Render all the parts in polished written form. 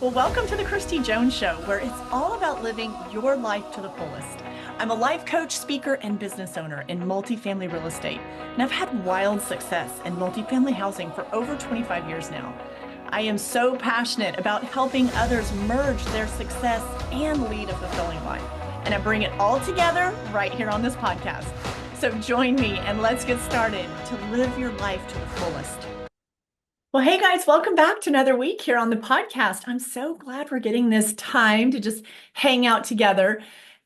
Well, welcome to the Kristi Jones Show, where it's all about living your life to the fullest. I'm a life coach, speaker, and business owner in multifamily real estate, and I've had wild success in multifamily housing for over 25 years now. I am so passionate about helping others merge their success and lead a fulfilling life, and I bring it all together right here on this podcast. So join me and let's get started to live your life to the fullest. Well, hey guys, welcome back to another week here on the podcast. I'm so glad we're getting this time to just hang out together.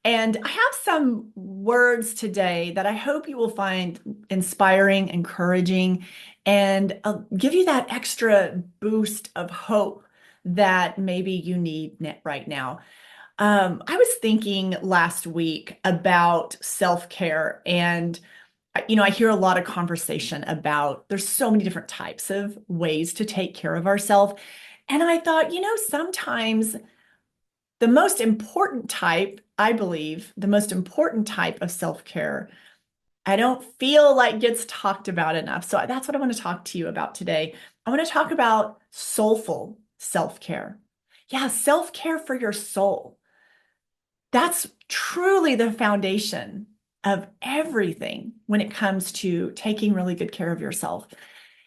And I have some words today that I hope you will find inspiring, encouraging, and give you that extra boost of hope that maybe you need right now. I was thinking last week about self-care, and I hear a lot of conversation about there's so many different types of ways to take care of ourselves. And I thought, sometimes the most important type, I believe, the most important type of self-care, I don't feel like gets talked about enough. So that's what I want to talk to you about today. I want to talk about soulful self-care. Yeah, self-care for your soul. That's truly the foundation of everything when it comes to taking really good care of yourself.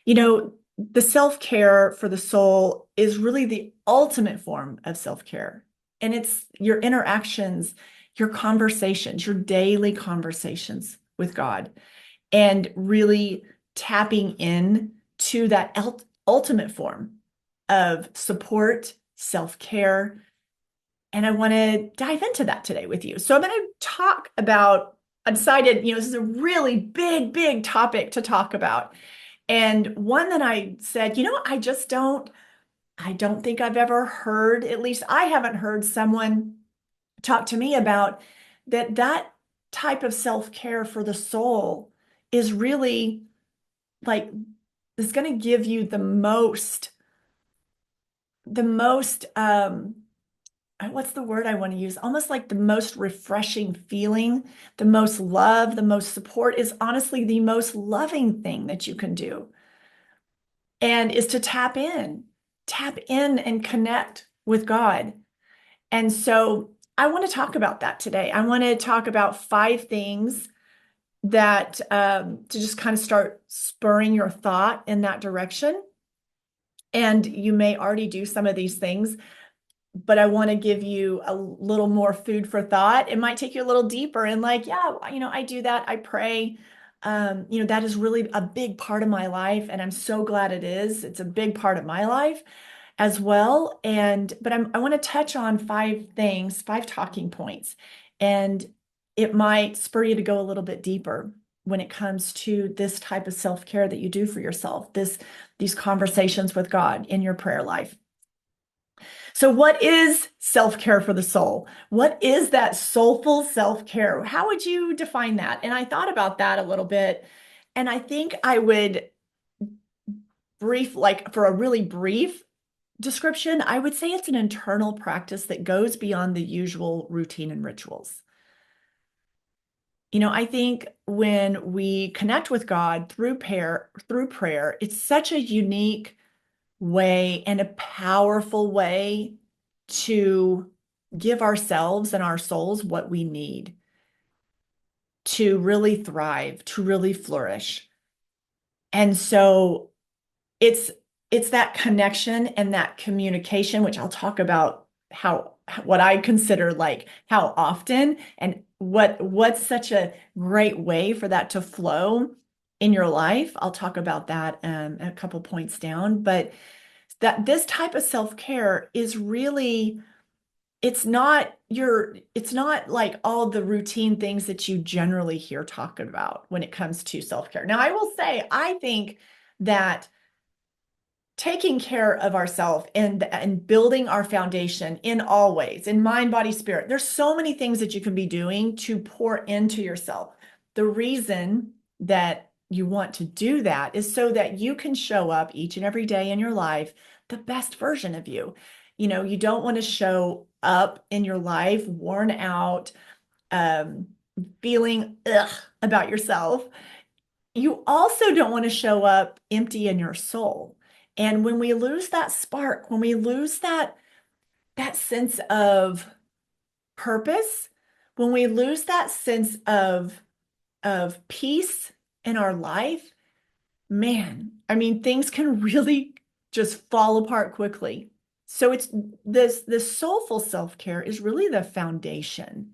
The self-care for the soul is really the ultimate form of self-care. And it's your interactions, your conversations, your daily conversations with God, and really tapping in to that ultimate form of support, self-care. And I want to dive into that today with you. So I'm going to talk about, I decided, this is a really big, big topic to talk about. And one that I said, I don't think I've ever heard, at least I haven't heard someone talk to me about that type of self-care for the soul is really like, is going to give you the most, what's the word I want to use? Almost like the most refreshing feeling, the most love, the most support is honestly the most loving thing that you can do. And is to tap in and connect with God. And so I want to talk about that today. I want to talk about 5 things that to just kind of start spurring your thought in that direction. And you may already do some of these things, but I want to give you a little more food for thought. It might take you a little deeper and I do that. I pray. That is really a big part of my life, and I'm so glad it is. It's a big part of my life as well. But I want to touch on 5 things, 5 talking points, and it might spur you to go a little bit deeper when it comes to this type of self-care that you do for yourself, these conversations with God in your prayer life. So what is self-care for the soul? What is that soulful self-care? How would you define that? And I thought about that a little bit, and I think I would for a really brief description, I would say it's an internal practice that goes beyond the usual routine and rituals. I think when we connect with God through prayer, it's such a unique way and a powerful way to give ourselves and our souls what we need to really thrive, to really flourish. And so it's that connection and that communication, which I'll talk about what I consider like how often and what's such a great way for that to flow in your life. I'll talk about that a couple points down, but that this type of self-care is really, it's not like all the routine things that you generally hear talking about when it comes to self-care. Now, I will say, I think that taking care of ourselves and building our foundation in all ways, in mind, body, spirit, there's so many things that you can be doing to pour into yourself. The reason that you want to do that is so that you can show up each and every day in your life the best version of you. You don't want to show up in your life worn out, feeling about yourself. You also don't want to show up empty in your soul. And when we lose that spark, when we lose that that sense of purpose, when we lose that sense of peace in our life, man, I mean, things can really just fall apart quickly. So it's this soulful self-care is really the foundation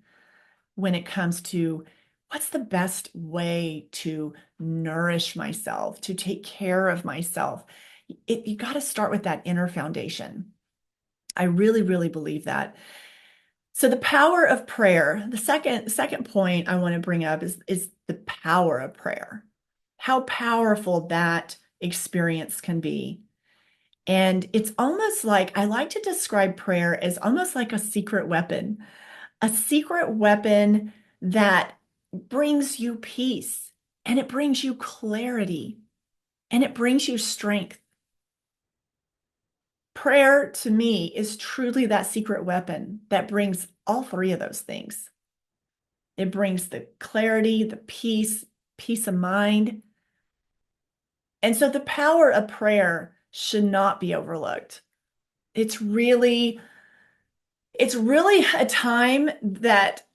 when it comes to what's the best way to nourish myself, to take care of myself. You got to start with that inner foundation. I really, really believe that. So the power of prayer, the second point I want to bring up is the power of prayer. How powerful that experience can be. And it's almost like I like to describe prayer as almost like a secret weapon that brings you peace and it brings you clarity and it brings you strength. Prayer to me is truly that secret weapon that brings all three of those things. It brings the clarity, the peace of mind. And so the power of prayer should not be overlooked. It's really, it's really a time that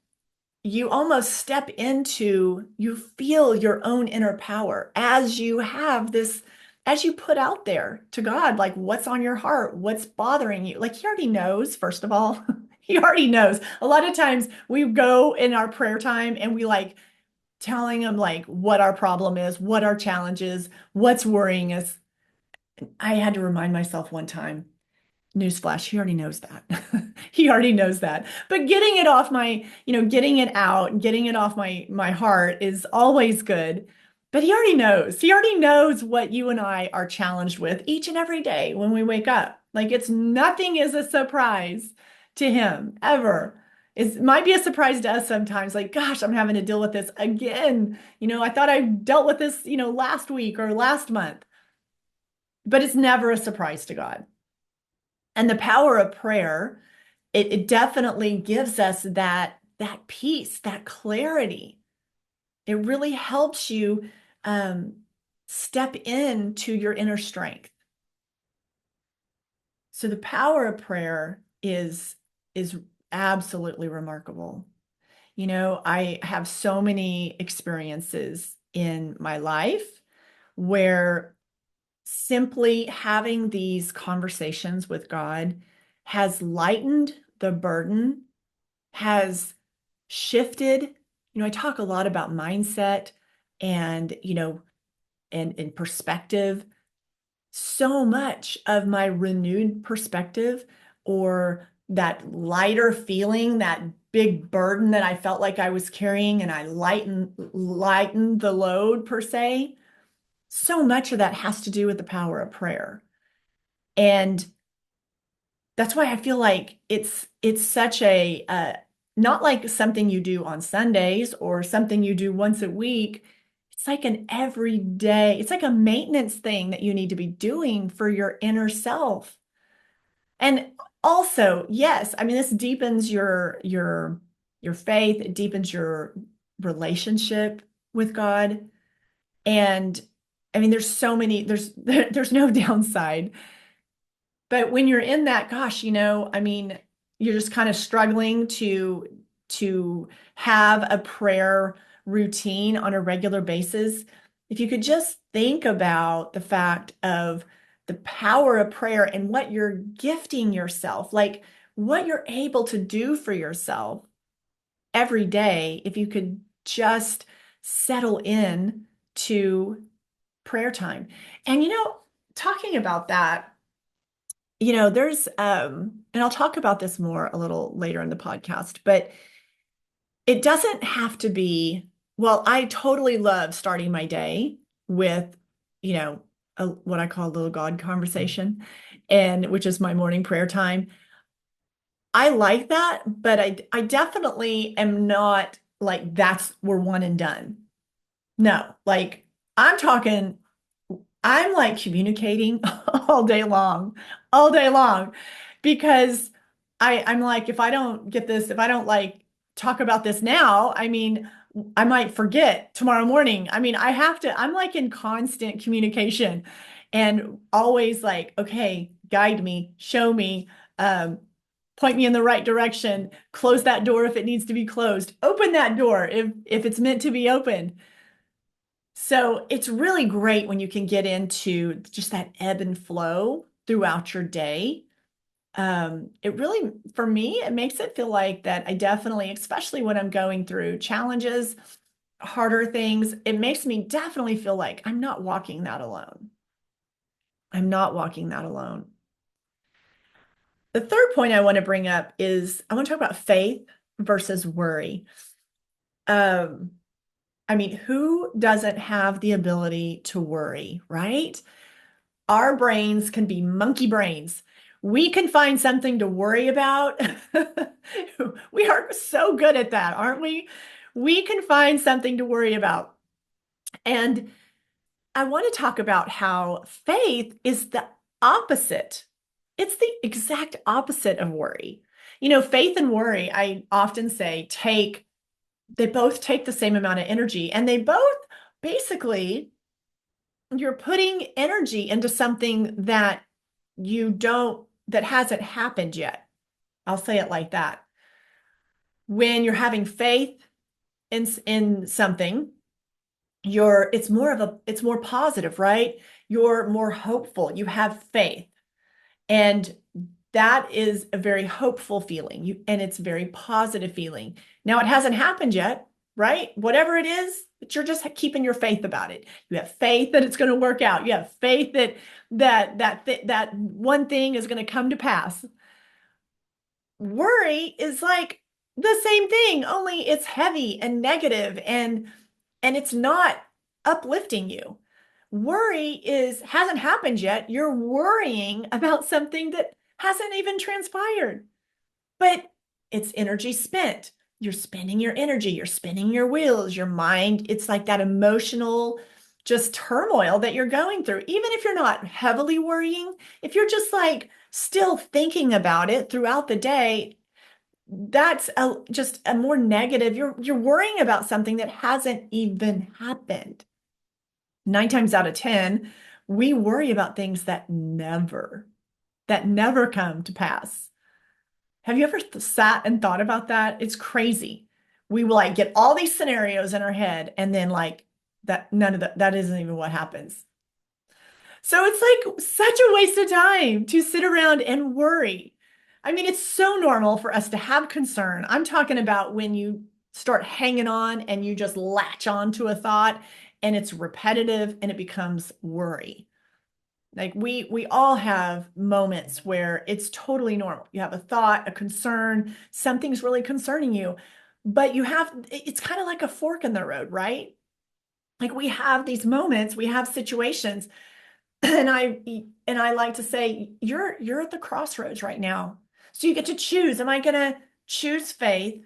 you almost step into, you feel your own inner power as you have this, as you put out there to God, like what's on your heart, what's bothering you. Like he already knows, first of all, he already knows. A lot of times we go in our prayer time and we like telling him like what our problem is, what our challenge is, what's worrying us. I had to remind myself one time. Newsflash, he already knows that. He already knows that. But getting it off my, getting it out, getting it off my heart is always good. But he already knows. He already knows what you and I are challenged with each and every day when we wake up. Like it's nothing is a surprise to him ever. It might be a surprise to us sometimes, like, gosh, I'm having to deal with this again. I thought I dealt with this, last week or last month. But it's never a surprise to God. And the power of prayer, it definitely gives us that peace, that clarity. It really helps you step into your inner strength. So the power of prayer is absolutely remarkable. I have so many experiences in my life where simply having these conversations with God has lightened the burden, has shifted. I talk a lot about mindset and, and perspective. So much of my renewed perspective or that lighter feeling, that big burden that I felt like I was carrying, and I lightened the load per se, so much of that has to do with the power of prayer. And that's why I feel like it's such a not like something you do on Sundays or something you do once a week. It's like an everyday, it's like a maintenance thing that you need to be doing for your inner self. And also, yes, I mean this deepens your faith, it deepens your relationship with God. And I mean, there's so many, there's no downside. But when you're in that, gosh, I mean, you're just kind of struggling to have a prayer routine on a regular basis. If you could just think about the fact of the power of prayer and what you're gifting yourself, like what you're able to do for yourself every day, if you could just settle in to prayer time. And talking about that, there's and I'll talk about this more a little later in the podcast, but it doesn't have to be, well, I totally love starting my day with, what I call a little God conversation, and which is my morning prayer time. I like that, but I definitely am not like we're one and done. No, like I'm talking I'm like communicating all day long, because I'm like, if I don't get this, if I don't like talk about this now, I mean, I might forget tomorrow morning. I mean, I'm like in constant communication and always like, okay, guide me, show me. Um, point me in the right direction, close that door if it needs to be closed, open that door if it's meant to be opened. So it's really great when you can get into just that ebb and flow throughout your day. It really, for me, it makes it feel like that I definitely, especially when I'm going through challenges, harder things, it makes me definitely feel like I'm not walking that alone. I'm not walking that alone. The third point I want to bring up is I want to talk about faith versus worry. Um, I mean, who doesn't have the ability to worry, right? Our brains can be monkey brains. We can find something to worry about. We are so good at that, aren't we? We can find something to worry about. And I want to talk about how faith is the opposite. It's the exact opposite of worry. Faith and worry, I often say, they both take the same amount of energy, and they both basically, you're putting energy into something that that hasn't happened yet. I'll say it like that. When you're having faith in something, it's more positive, right? You're more hopeful. You have faith. And that is a very hopeful feeling. And it's a very positive feeling. Now, it hasn't happened yet, right? Whatever it is, but you're just keeping your faith about it. You have faith that it's going to work out. You have faith that one thing is going to come to pass. Worry is like the same thing, only it's heavy and negative and it's not uplifting you. Worry hasn't happened yet. You're worrying about something that hasn't even transpired, but it's energy spent. You're spending your energy, you're spinning your wheels, your mind. It's like that emotional just turmoil that you're going through. Even if you're not heavily worrying, if you're just like still thinking about it throughout the day, that's just a more negative. You're worrying about something that hasn't even happened. 9 times out of 10, we worry about things that never come to pass. Have you ever sat and thought about that? It's crazy. We will like get all these scenarios in our head and then like none of that isn't even what happens. So it's like such a waste of time to sit around and worry. I mean, it's so normal for us to have concern. I'm talking about when you start hanging on and you just latch on to a thought and it's repetitive and it becomes worry. Like we all have moments where it's totally normal. You have a thought, a concern, something's really concerning you, but it's kind of like a fork in the road, right? Like we have these moments, we have situations, and I like to say you're at the crossroads right now. So you get to choose. Am I going to choose faith?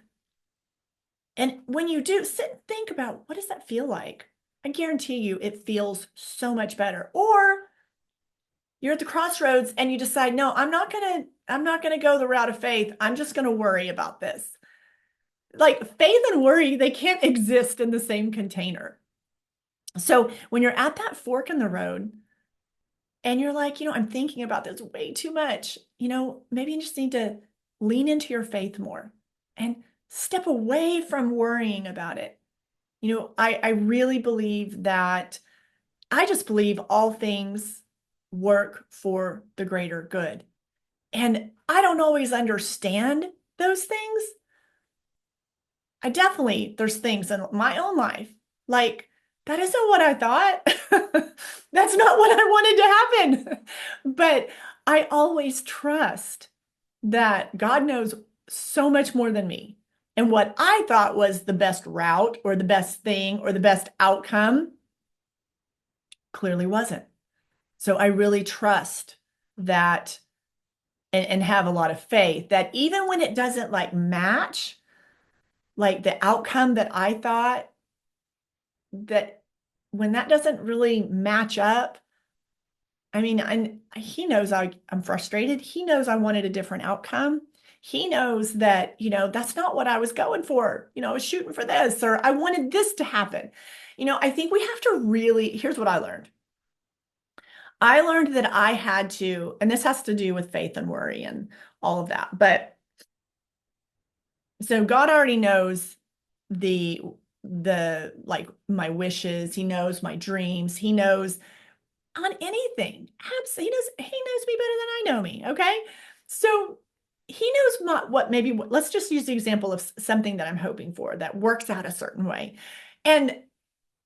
And when you do, sit and think about what does that feel like? I guarantee you it feels so much better. Or you're at the crossroads and you decide, no, I'm not going to go the route of faith. I'm just going to worry about this. Like faith and worry, they can't exist in the same container. So when you're at that fork in the road and you're like, I'm thinking about this way too much, maybe you just need to lean into your faith more and step away from worrying about it. I really believe that I just believe all things work for the greater good. And I don't always understand those things. There's things in my own life, like, that isn't what I thought. That's not what I wanted to happen. But I always trust that God knows so much more than me. And what I thought was the best route or the best thing or the best outcome clearly wasn't. So I really trust that and have a lot of faith that even when it doesn't like match like the outcome that I thought, that when that doesn't really match up, I mean, he knows I'm frustrated. He knows I wanted a different outcome. He knows that, that's not what I was going for. I was shooting for this, or I wanted this to happen. I think we have to here's what I learned. I learned that I had to, and this has to do with faith and worry and all of that, but So God already knows the like my wishes. He knows my dreams. He knows on anything. Absolutely. He knows me better than I know me. Okay. So he knows what maybe let's just use the example of something that I'm hoping for that works out a certain way. And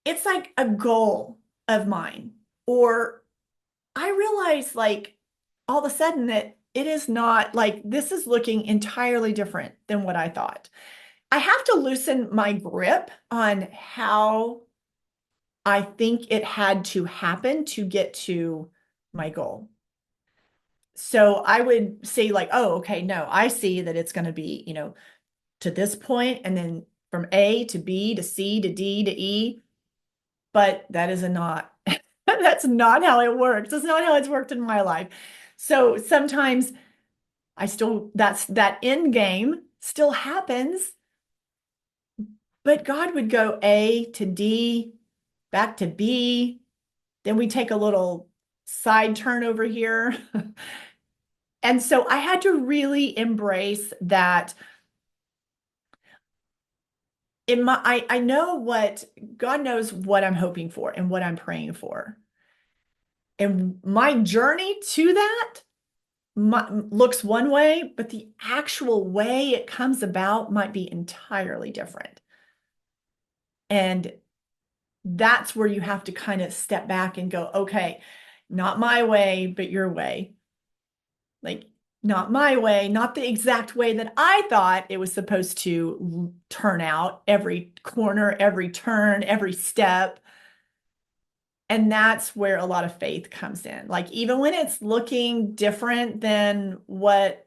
it's like a goal of mine. Or I realize like all of a sudden that it is not like this is looking entirely different than what I thought. I have to loosen my grip on how I think it had to happen to get to my goal. So I would say like, oh, okay, no, I see that it's going to be, to this point and then from A to B to C to D to E, but that is not that's not how it works. That's not how it's worked in my life. So sometimes that end game still happens, but God would go A to D, back to B. Then we take a little side turn over here. And so I had to really embrace that I know what God knows what I'm hoping for and what I'm praying for. And my journey to that looks one way, but the actual way it comes about might be entirely different. And that's where you have to kind of step back and go, okay, not my way, but your way. Like, not my way, not the exact way that I thought it was supposed to turn out every corner, every turn, every step. And that's where a lot of faith comes in. Like, even when it's looking different than what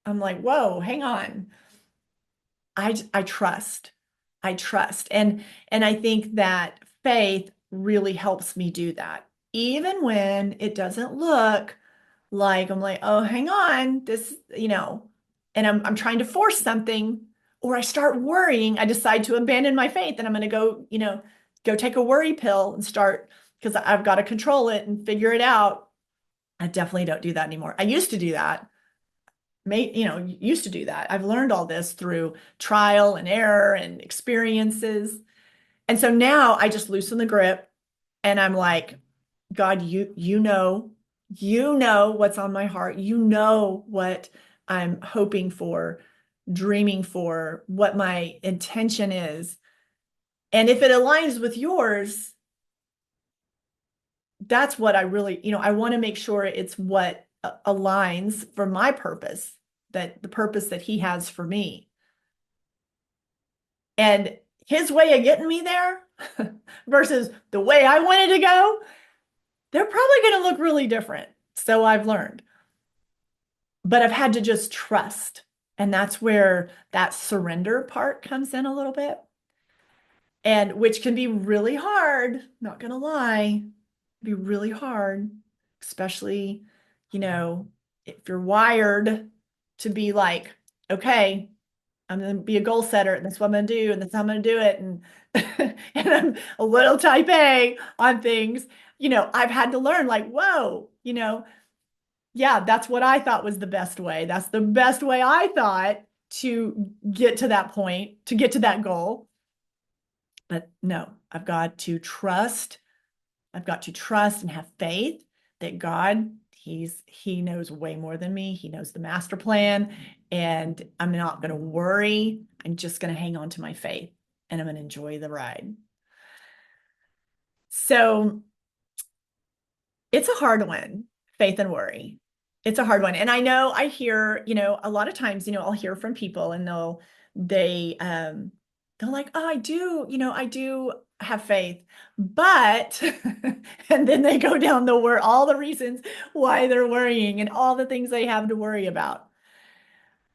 I'm like, whoa, hang on. I trust. I trust. And I think that faith really helps me do that. Even when it doesn't look like I'm like, oh, hang on, and I'm trying to force something, or I start worrying, I decide to abandon my faith and I'm gonna go, go take a worry pill and start because I've got to control it and figure it out. I definitely don't do that anymore. I used to do that used to do that. I've learned all this through trial and error and experiences. And so now I just loosen the grip and I'm like, God, you know what's on my heart. You know what I'm hoping for, dreaming for, what my intention is. And if it aligns with yours, that's what I really, I want to make sure it's what aligns for my purpose, that the purpose that he has for me. And his way of getting me there versus the way I wanted to go, they're probably going to look really different. So I've learned. But I've had to just trust. And that's where that surrender part comes in a little bit. And which can be really hard, not going to lie, be really hard, especially, if you're wired to be like, okay, I'm going to be a goal setter, and that's what I'm going to do, and that's how I'm going to do it. And and I'm a little type A on things. I've had to learn like, whoa, yeah, that's what I thought was the best way. That's the best way I thought to get to that point, to get to that goal. But no, I've got to trust. I've got to trust and have faith that God, he knows way more than me. He knows the master plan, and I'm not going to worry. I'm just going to hang on to my faith and I'm going to enjoy the ride. So it's a hard one, faith and worry. It's a hard one. And I know I hear, a lot of times, I'll hear from people and they're like, oh, I do have faith, but, and then they go down all the reasons why they're worrying and all the things they have to worry about.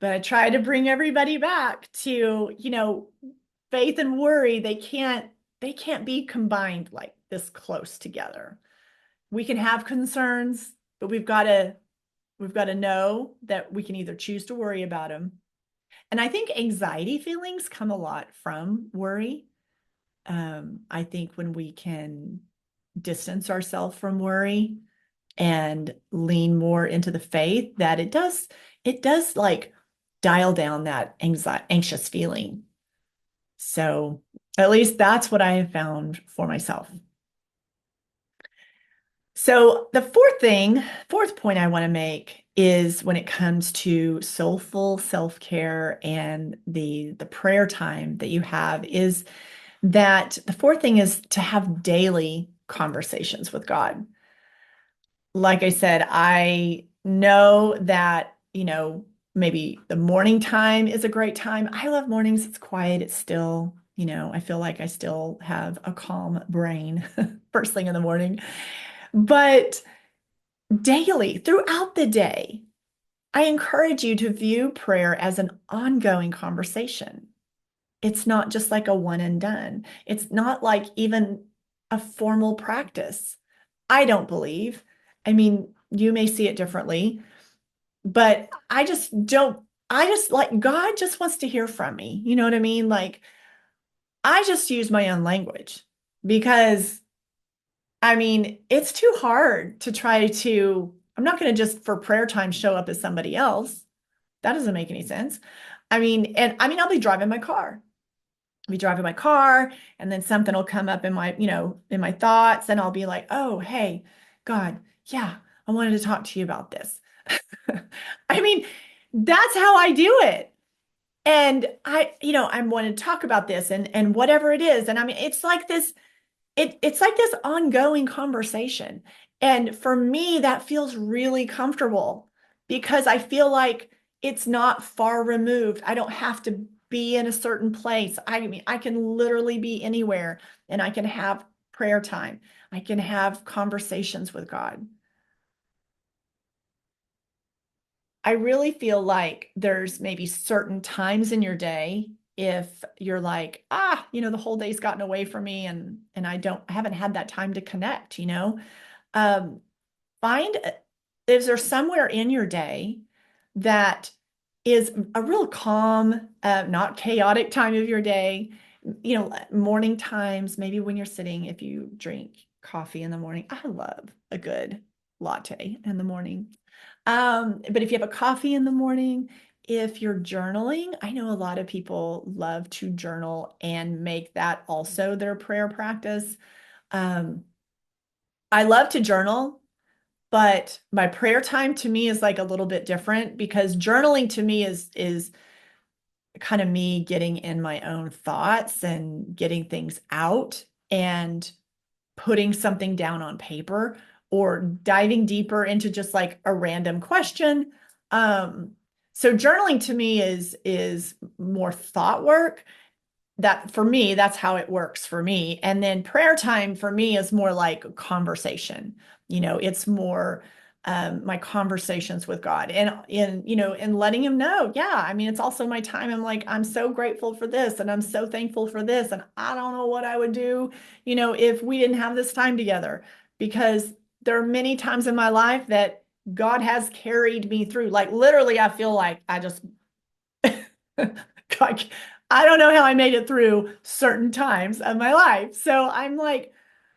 But I try to bring everybody back to, faith and worry. They can't be combined like this close together. We can have concerns, but we've got to know that we can either choose to worry about them. And I think anxiety feelings come a lot from worry. I think when we can distance ourselves from worry and lean more into the faith, that it does like dial down that anxious feeling. So at least that's what I have found for myself. So the fourth point I want to make is when it comes to soulful self-care and the prayer time that you have is that the fourth thing is to have daily conversations with God. Like I said, I know that, maybe the morning time is a great time. I love mornings. It's quiet. It's still, I feel like I still have a calm brain first thing in the morning. But daily, throughout the day, I encourage you to view prayer as an ongoing conversation. It's not just like a one and done. It's not like even a formal practice. I don't believe. I mean, you may see it differently, but I just like God just wants to hear from me. You know what I mean? Like, I just use my own language because I mean, it's too hard to try to, I'm not going to just for prayer time show up as somebody else. That doesn't make any sense. I'll be driving my car. I'll be driving my car, and then something will come up in in my thoughts, and I'll be like, oh, hey, God, yeah, I wanted to talk to you about this. I mean, that's how I do it. And I want to talk about this and whatever it is. And I mean, it's like this ongoing conversation. And for me, that feels really comfortable because I feel like it's not far removed. I don't have to be in a certain place. I mean, I can literally be anywhere and I can have prayer time. I can have conversations with God. I really feel like there's maybe certain times in your day if you're like, the whole day's gotten away from me and I haven't had that time to connect. Um, find is there somewhere in your day that is a real calm, not chaotic time of your day, morning times, maybe when you're sitting, if you drink coffee in the morning. I love a good latte in the morning. But if you have a coffee in the morning, if you're journaling, I know a lot of people love to journal and make that also their prayer practice. Um, I love to journal, but my prayer time to me is like a little bit different because journaling to me is kind of me getting in my own thoughts and getting things out and putting something down on paper or diving deeper into just like a random question. So journaling to me is more thought work. That for me, that's how it works for me. And then prayer time for me is more like conversation. It's more my conversations with God and letting him know. Yeah, I mean, it's also my time. I'm like, I'm so grateful for this and I'm so thankful for this. And I don't know what I would do, if we didn't have this time together, because there are many times in my life that God has carried me through. Like literally, I feel like I just like, I don't know how I made it through certain times of my life. So I'm like,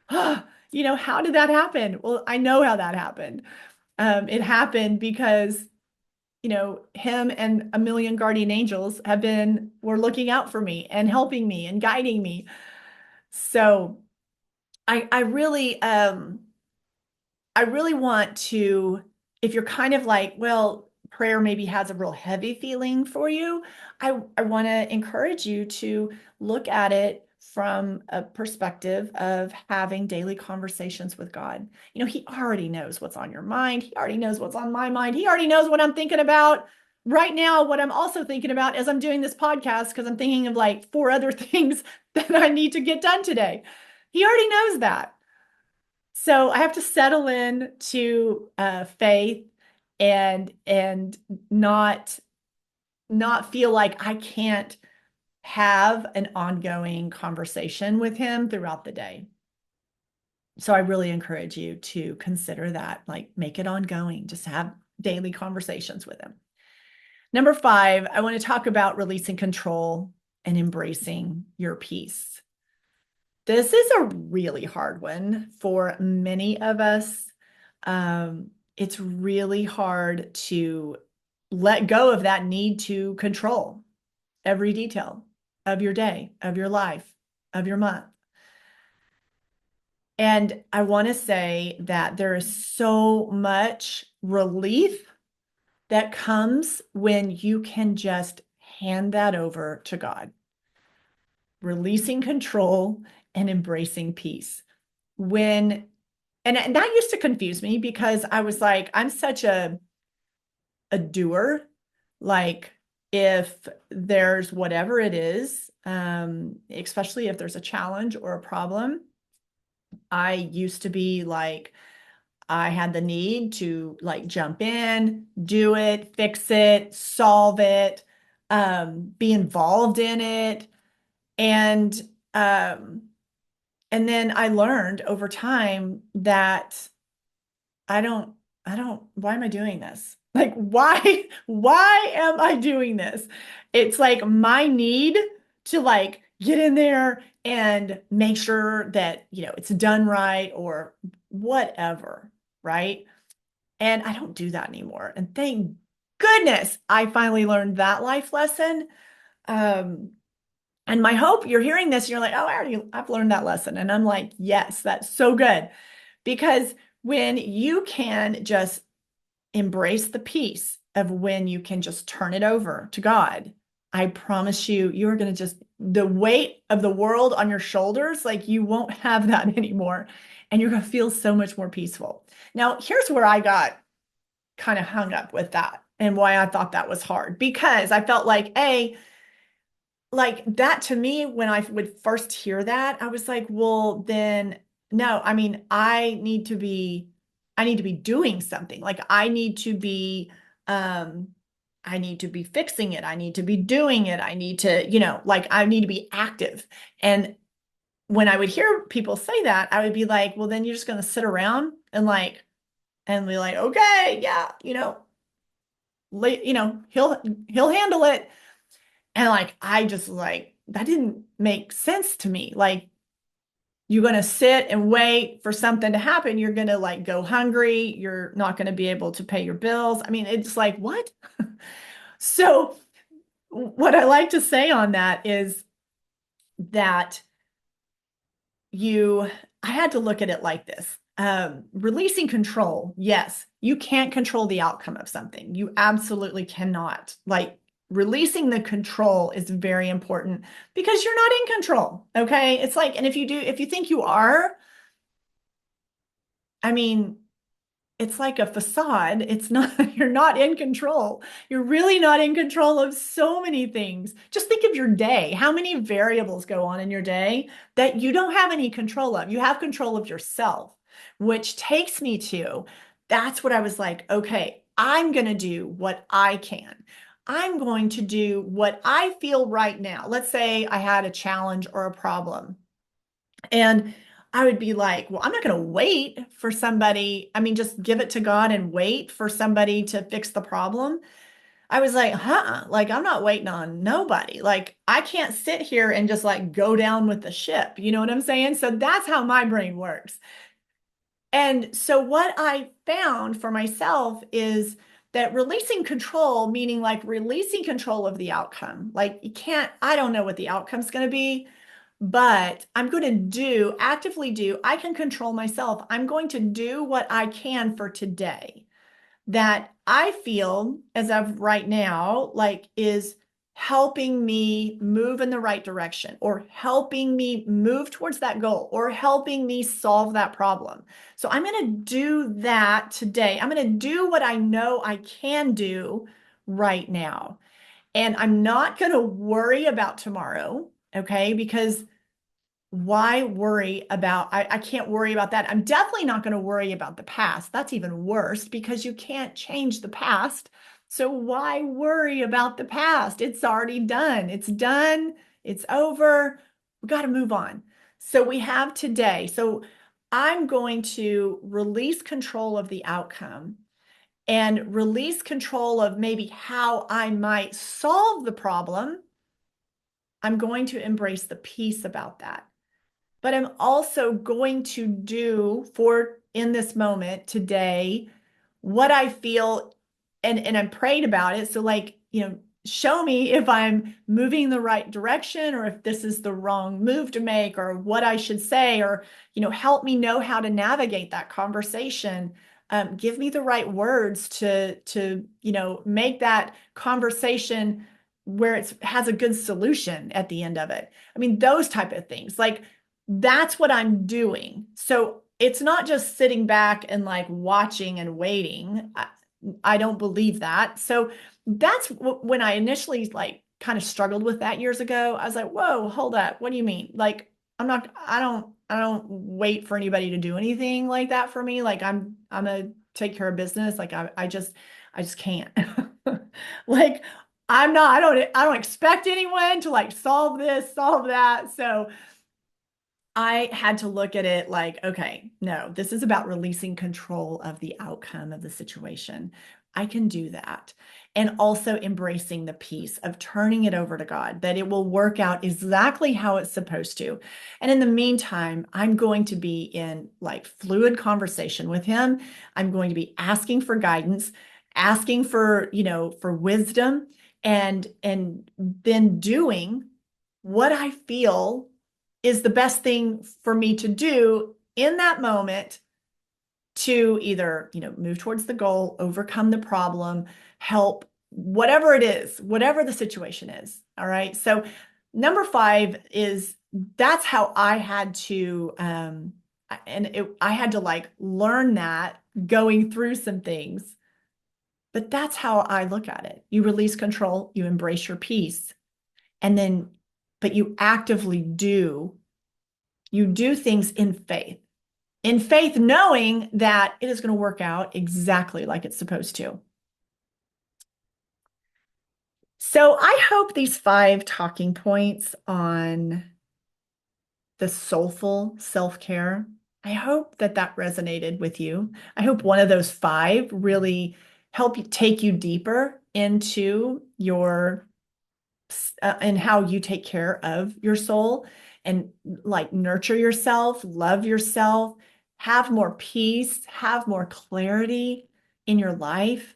how did that happen? Well, I know how that happened. It happened because, him and a million guardian angels were looking out for me and helping me and guiding me. So I really, I really want to, if you're kind of like, well, prayer maybe has a real heavy feeling for you, I want to encourage you to look at it from a perspective of having daily conversations with God. He already knows what's on your mind. He already knows what's on my mind. He already knows what I'm thinking about right now. What I'm also thinking about as I'm doing this podcast, because I'm thinking of like four other things that I need to get done today. He already knows that. So I have to settle in to faith and not feel like I can't have an ongoing conversation with him throughout the day. So I really encourage you to consider that, like make it ongoing, just have daily conversations with him. Number 5, I want to talk about releasing control and embracing your peace. This is a really hard one for many of us. It's really hard to let go of that need to control every detail of your day, of your life, of your month. And I want to say that there is so much relief that comes when you can just hand that over to God, releasing control and embracing peace. And that used to confuse me because I was like, I'm such a doer. Like if there's whatever it is, especially if there's a challenge or a problem, I used to be like, I had the need to like jump in, do it, fix it, solve it, be involved in it. And um, and then I learned over time that I don't, why am I doing this? Like, why am I doing this? It's like my need to like get in there and make sure that, it's done right or whatever, right? And I don't do that anymore. And thank goodness I finally learned that life lesson. Um, and my hope you're hearing this, you're like, oh, I've learned that lesson. And I'm like, yes, that's so good. Because when you can just embrace the peace of when you can just turn it over to God, I promise you, you're going to just, the weight of the world on your shoulders, like you won't have that anymore. And you're going to feel so much more peaceful. Now, here's where I got kind of hung up with that and why I thought that was hard because I felt like, like that to me, when I would first hear that, I was like, well, then no, I mean, I need to be doing something. Like um, I need to be fixing it. I need to be doing it. I need to, like I need to be active. And when I would hear people say that, I would be like, well, then you're just going to sit around and be like, okay, yeah, he'll handle it. And like, I just like, that didn't make sense to me. Like, you're going to sit and wait for something to happen. You're going to like go hungry. You're not going to be able to pay your bills. I mean, it's like, what? So, what I like to say on that is that I had to look at it like this. Releasing control. Yes, you can't control the outcome of something. You absolutely cannot. Like, releasing the control is very important because you're not in control. Okay. It's like, and if you think you are, I mean, it's like a facade. It's not, you're not in control. You're really not in control of so many things. Just think of your day. How many variables go on in your day that you don't have any control of? You have control of yourself, which takes me to that's what I was like, okay, I'm going to do what I can. I'm going to do what I feel right now. Let's say I had a challenge or a problem. And I would be like, well, I'm not going to wait for somebody. I mean, just give it to God and wait for somebody to fix the problem. I was like, like I'm not waiting on nobody. Like I can't sit here and just like go down with the ship. You know what I'm saying? So that's how my brain works. And so what I found for myself is that releasing control, meaning like releasing control of the outcome. Like I don't know what the outcome's going to be, but I'm going to actively do, I can control myself. I'm going to do what I can for today that I feel as of right now, like is helping me move in the right direction or helping me move towards that goal or helping me solve that problem. So I'm going to do that today. I'm going to do what I know I can do right now. And I'm not going to worry about tomorrow, okay? Because why worry about I can't worry about that. I'm definitely not going to worry about the past. That's even worse because you can't change the past. So why worry about the past? It's already done. It's done. It's over. We got to move on. So we have today. So I'm going to release control of the outcome and release control of maybe how I might solve the problem. I'm going to embrace the peace about that. But I'm also going to do in this moment today what I feel and I prayed about it. So like, show me if I'm moving the right direction or if this is the wrong move to make or what I should say, or, help me know how to navigate that conversation. Give me the right words to, make that conversation where it has a good solution at the end of it. I mean, those type of things. Like that's what I'm doing. So it's not just sitting back and like watching and waiting. I don't believe that. So that's when I initially like kind of struggled with that years ago. I was like, whoa, hold up. What do you mean? Like, I don't wait for anybody to do anything like that for me. Like I'm gonna take care of business. Like I just can't. Like I don't expect anyone to like solve this, solve that. So I had to look at it like, okay, no, this is about releasing control of the outcome of the situation. I can do that. And also embracing the peace of turning it over to God, that it will work out exactly how it's supposed to. And in the meantime, I'm going to be in like fluid conversation with Him. I'm going to be asking for guidance, asking for, for wisdom, and then doing what I feel is the best thing for me to do in that moment to either, move towards the goal, overcome the problem, help, whatever it is, whatever the situation is. All right. So number 5 is that's how I had to, I had to like learn that going through some things. But that's how I look at it. You release control, you embrace your peace, and then, but you actively do things in faith, knowing that it is going to work out exactly like it's supposed to. So I hope these 5 talking points on the soulful self-care, I hope that resonated with you. I hope one of those 5 really help you take you deeper into your and how you take care of your soul and like nurture yourself, love yourself, have more peace, have more clarity in your life.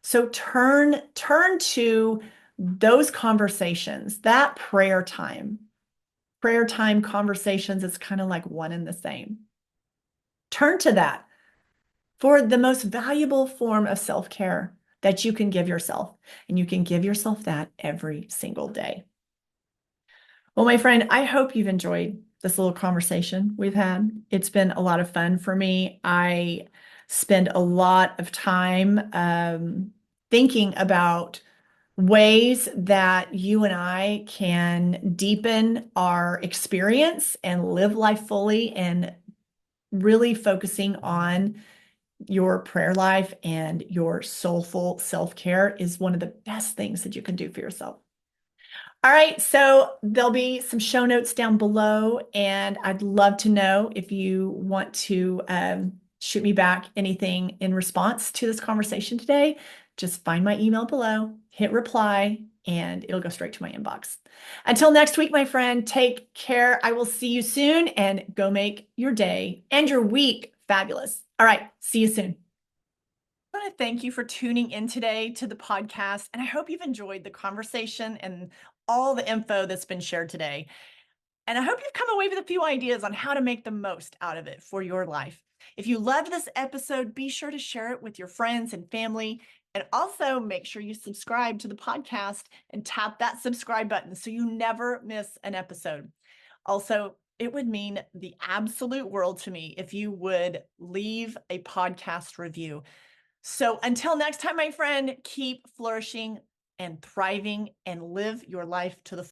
So turn to those conversations, that prayer time conversations, it's kind of like one and the same. Turn to that for the most valuable form of self-care that you can give yourself. And you can give yourself that every single day. Well, my friend, I hope you've enjoyed this little conversation we've had. It's been a lot of fun for me. I spend a lot of time thinking about ways that you and I can deepen our experience and live life fully, and really focusing on your prayer life and your soulful self-care is one of the best things that you can do for yourself. All right, so there'll be some show notes down below, and I'd love to know if you want to shoot me back anything in response to this conversation today. Just find my email below, hit reply, and it'll go straight to my inbox. Until next week, my friend, take care. I will see you soon, and go make your day and your week fabulous. All right, see you soon. I want to thank you for tuning in today to the podcast, and I hope you've enjoyed the conversation and all the info that's been shared today. And I hope you've come away with a few ideas on how to make the most out of it for your life. If you loved this episode, be sure to share it with your friends and family. And also make sure you subscribe to the podcast and tap that subscribe button so you never miss an episode. Also, it would mean the absolute world to me if you would leave a podcast review. So until next time, my friend, keep flourishing and thriving and live your life to the